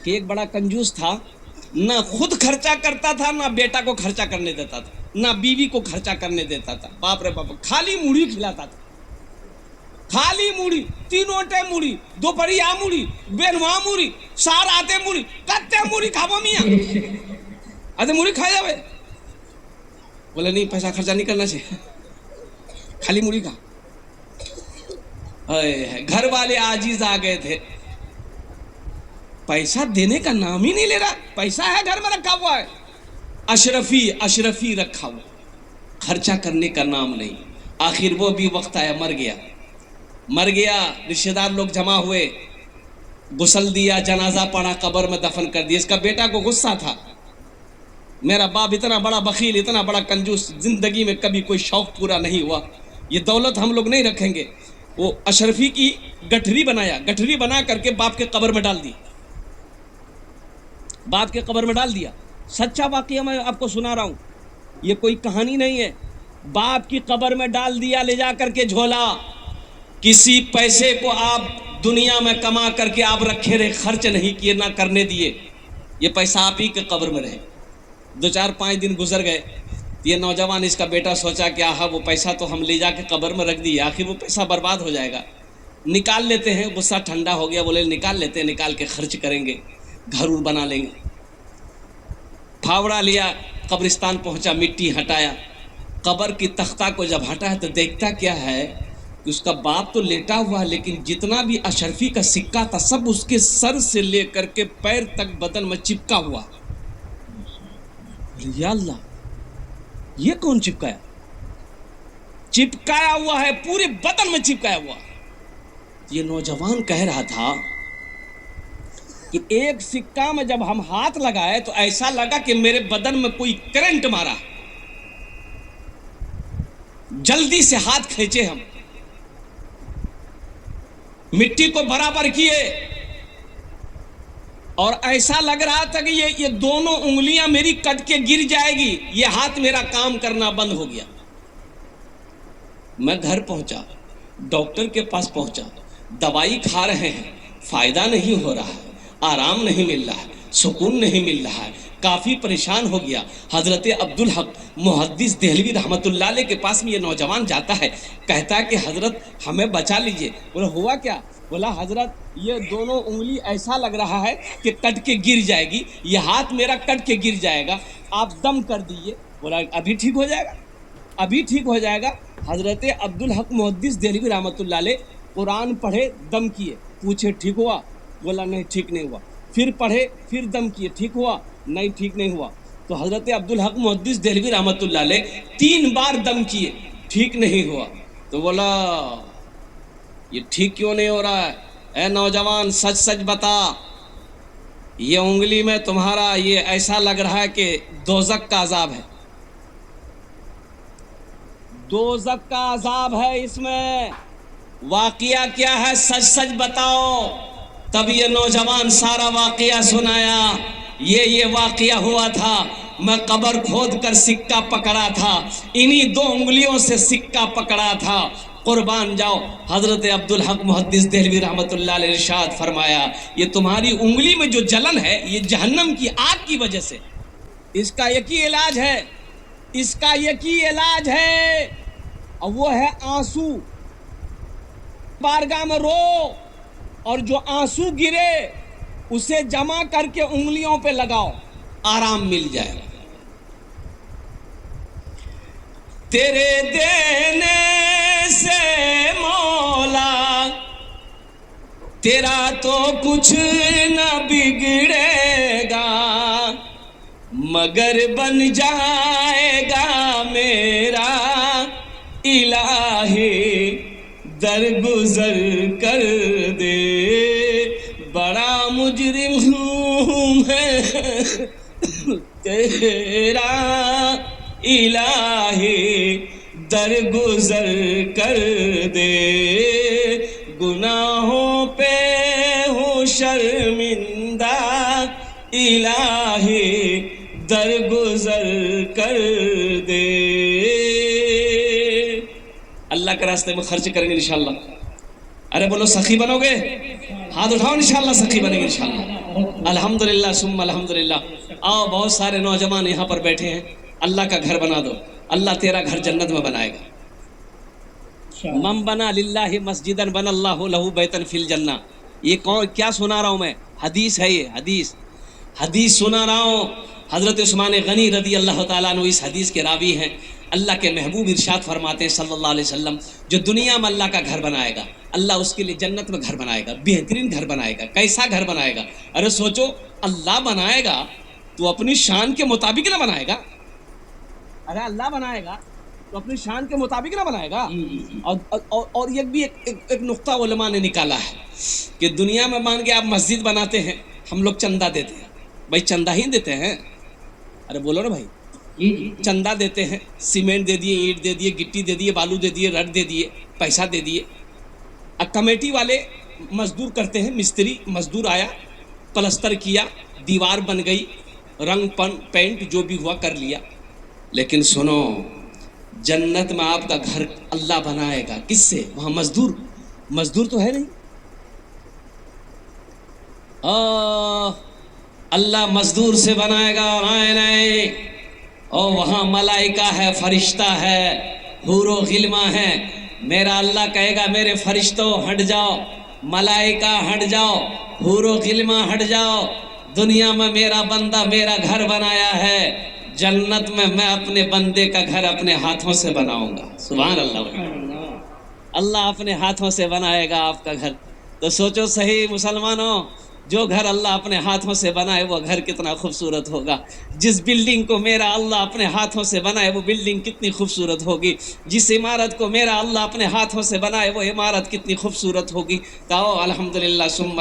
کہ ایک بڑا کنجوس تھا، نہ خود خرچہ کرتا تھا، نہ بیٹا کو خرچہ کرنے دیتا تھا، نہ بیوی کو خرچہ کرنے دیتا تھا. باپ رے باپ، خالی موڑی کھلاتا تھا، خالی موڑی، تینوں ٹے موڑی، دوپہریا موڑی، بینوا موڑی، سار آتے موڑی، کتے موڑی کھاو میاں آتے موڑی کھا جاوے. بولے نہیں، پیسہ خرچہ نہیں کرنا چاہیے، خالی موڑی کھا. گھر والے عاجز آ گئے تھے، پیسہ دینے کا نام ہی نہیں لے رہا. پیسہ ہے گھر میں رکھا ہوا ہے، اشرفی رکھا ہوا، خرچہ کرنے کا نام نہیں. آخر وہ بھی وقت آیا، مر گیا. رشتہ دار لوگ جمع ہوئے، غسل دیا، جنازہ پڑھا، قبر میں دفن کر دیا. اس کا بیٹا کو غصہ تھا، میرا باپ اتنا بڑا بخیل، اتنا بڑا کنجوس، زندگی میں کبھی کوئی شوق پورا نہیں ہوا، یہ دولت ہم لوگ نہیں رکھیں گے. وہ اشرفی کی گٹھری بنایا، گٹھری بنا کر کے باپ کے قبر میں ڈال دی، باپ کے قبر میں ڈال دیا. سچا واقعہ میں آپ کو سنا رہا ہوں، یہ کوئی کہانی نہیں ہے. باپ کی قبر میں ڈال دیا لے جا کر کے جھولا. کسی پیسے کو آپ دنیا میں کما کر کے آپ رکھے رہے، خرچ نہیں کیے، نہ کرنے دیے. یہ پیسہ آپ ہی کے قبر میں رہے. 2-4-5 دن گزر گئے، یہ نوجوان، اس کا بیٹا سوچا کہ آہا وہ پیسہ تو ہم لے جا کے قبر میں رکھ دیے، آخر وہ پیسہ برباد ہو جائے گا، نکال لیتے ہیں. غصہ ٹھنڈا ہو گیا، بولے نکال لیتے ہیں، نکال کے خرچ کریں گے، گھر بنا لیں گے. پھاوڑا لیا، قبرستان پہنچا، مٹی ہٹایا. قبر کی تختہ کو جب ہٹایا تو دیکھتا کیا ہے کہ اس کا باپ تو لیٹا ہوا، لیکن جتنا بھی اشرفی کا سکہ تھا سب اس کے سر سے لے کر کے پیر تک بدن میں چپکا ہوا. یا اللہ، یہ کون چپکایا؟ چپکایا ہوا ہے، پورے بدن میں چپکایا ہوا. یہ نوجوان کہہ رہا تھا کہ ایک سکہ میں جب ہم ہاتھ لگائے تو ایسا لگا کہ میرے بدن میں کوئی کرنٹ مارا. جلدی سے ہاتھ کھینچے، ہم مٹی کو برابر کیے، اور ایسا لگ رہا تھا کہ یہ دونوں انگلیاں میری کٹ کے گر جائے گی. یہ ہاتھ میرا کام کرنا بند ہو گیا. میں گھر پہنچا، ڈاکٹر کے پاس پہنچا، دوائی کھا رہے ہیں، فائدہ نہیں ہو رہا ہے، آرام نہیں مل رہا ہے، سکون نہیں مل رہا ہے، کافی پریشان ہو گیا. حضرت عبدالحق محدث دہلوی رحمۃ اللہ علیہ کے پاس میں یہ نوجوان جاتا ہے، کہتا ہے کہ حضرت ہمیں بچا لیجئے. بولا ہوا کیا؟ بولا حضرت یہ دونوں انگلی ایسا لگ رہا ہے کہ کٹ کے گر جائے گی، یہ ہاتھ میرا کٹ کے گر جائے گا، آپ دم کر دیجئے. بولا ابھی ٹھیک ہو جائے گا، ابھی ٹھیک ہو جائے گا. حضرت عبدالحق محدث دہلوی رحمۃ اللہ علیہ قرآن پڑھے، دم کیے، پوچھے ٹھیک ہوا؟ بولا نہیں ٹھیک نہیں ہوا. پھر پڑھے، پھر دم کیے، ٹھیک ہوا؟ نہیں ٹھیک نہیں ہوا. تو حضرت عبدالحق محدث دہلوی رحمۃ اللہ علیہ 3 بار دم کیے، ٹھیک نہیں ہوا. تو بولا یہ ٹھیک کیوں نہیں ہو رہا ہے؟ اے نوجوان سچ سچ بتا، یہ انگلی میں تمہارا یہ ایسا لگ رہا ہے کہ دوزخ کا عذاب ہے، دوزخ کا عذاب ہے اس میں. واقعہ کیا ہے؟ سچ سچ بتاؤ. تب یہ نوجوان سارا واقعہ سنایا. یہ واقعہ ہوا تھا، میں قبر کھود کر سکہ پکڑا تھا، انہی 2 انگلیوں سے سکہ پکڑا تھا. قربان جاؤ. حضرت عبدالحق محدث دہلوی رحمۃ اللہ علیہ ارشاد فرمایا یہ تمہاری انگلی میں جو جلن ہے یہ جہنم کی آگ کی وجہ سے. اس کا ایک ہی علاج ہے، اس کا ایک ہی علاج ہے، اور وہ ہے آنسو. بارگاہ میں رو، اور جو آنسو گرے اسے جمع کر کے انگلیوں پہ لگاؤ، آرام مل جائے گا. تیرے دینے سے مولا تیرا تو کچھ نہ بگڑے گا، مگر بن جائے گا میرا الہی درگزر کر دے. بڑا مجرم ہوں میں تیرا الہی درگزر کر دے. گناہوں پہ ہوں شرمندہ، الہی درگزر کر دے. اللہ کے راستے میں خرچ کریں گے انشاءاللہ. ارے بولو سخی بنو گے؟ ہاتھ اٹھاؤ انشاءاللہ سخی بنے گی انشاءاللہ. الحمدللہ ثم الحمدللہ. آؤ بہت سارے نوجوان یہاں پر بیٹھے ہیں. اللہ کا گھر بنا دو, اللہ تیرا گھر جنت میں بنائے گا. من بنا للہ مسجدا بنا اللہ لہ بیتا فی الجنہ. یہ کون کیا سنا رہا ہوں میں؟ حدیث ہے, یہ حدیث سنا رہا ہوں. حضرت عثمان غنی رضی اللہ تعالیٰ عنہ اس حدیث کے راوی ہیں. اللہ کے محبوب ارشاد فرماتے ہیں صلی اللہ علیہ وسلم, جو دنیا میں اللہ کا گھر بنائے گا اللہ اس کے لیے جنت میں گھر بنائے گا, بہترین گھر بنائے گا. کیسا گھر بنائے گا؟ ارے سوچو, اللہ بنائے گا تو اپنی شان کے مطابق نہ بنائے گا. ارے اللہ بنائے گا تو اپنی شان کے مطابق نہ بنائے گا. اور یہ بھی ایک نقطہ علماء نے نکالا ہے کہ دنیا میں مان کے آپ مسجد بناتے ہیں, ہم لوگ چندہ دیتے ہیں. بھائی چندہ ہی دیتے ہیں, ارے بولو نا بھائی, چندہ دیتے ہیں. سیمنٹ دے دیے, اینٹ دے دیے, گٹی دے دیے, بالو دے دیے, رڈ دے دیے, پیسہ دے دیے. کمیٹی والے مزدور کرتے ہیں, مستری مزدور آیا, پلستر کیا, دیوار بن گئی, رنگ پینٹ جو بھی ہوا کر لیا. لیکن سنو, جنت میں آپ کا گھر اللہ بنائے گا کس سے؟ وہاں مزدور تو ہے نہیں. اللہ مزدور سے بنائے گا, نہیں. اور وہاں ملائکہ ہے, فرشتہ ہے, حور و غلماں ہے. میرا اللہ کہے گا میرے فرشتوں ہٹ جاؤ, ملائکہ ہٹ جاؤ, حور و غلماں ہٹ جاؤ. دنیا میں میرا بندہ میرا گھر بنایا ہے, جنت میں میں اپنے بندے کا گھر اپنے ہاتھوں سے بناؤں گا. سبحان اللہ. اللہ اپنے ہاتھوں سے بنائے گا آپ کا گھر. تو سوچو صحیح مسلمانوں, جو گھر اللہ اپنے ہاتھوں سے بنائے وہ گھر کتنا خوبصورت ہوگا. جس بلڈنگ کو میرا اللہ اپنے ہاتھوں سے بنائے وہ بلڈنگ کتنی خوبصورت ہوگی. جس عمارت کو میرا اللہ اپنے ہاتھوں سے بنائے وہ عمارت کتنی خوبصورت ہوگی. کہو الحمدللہ ثم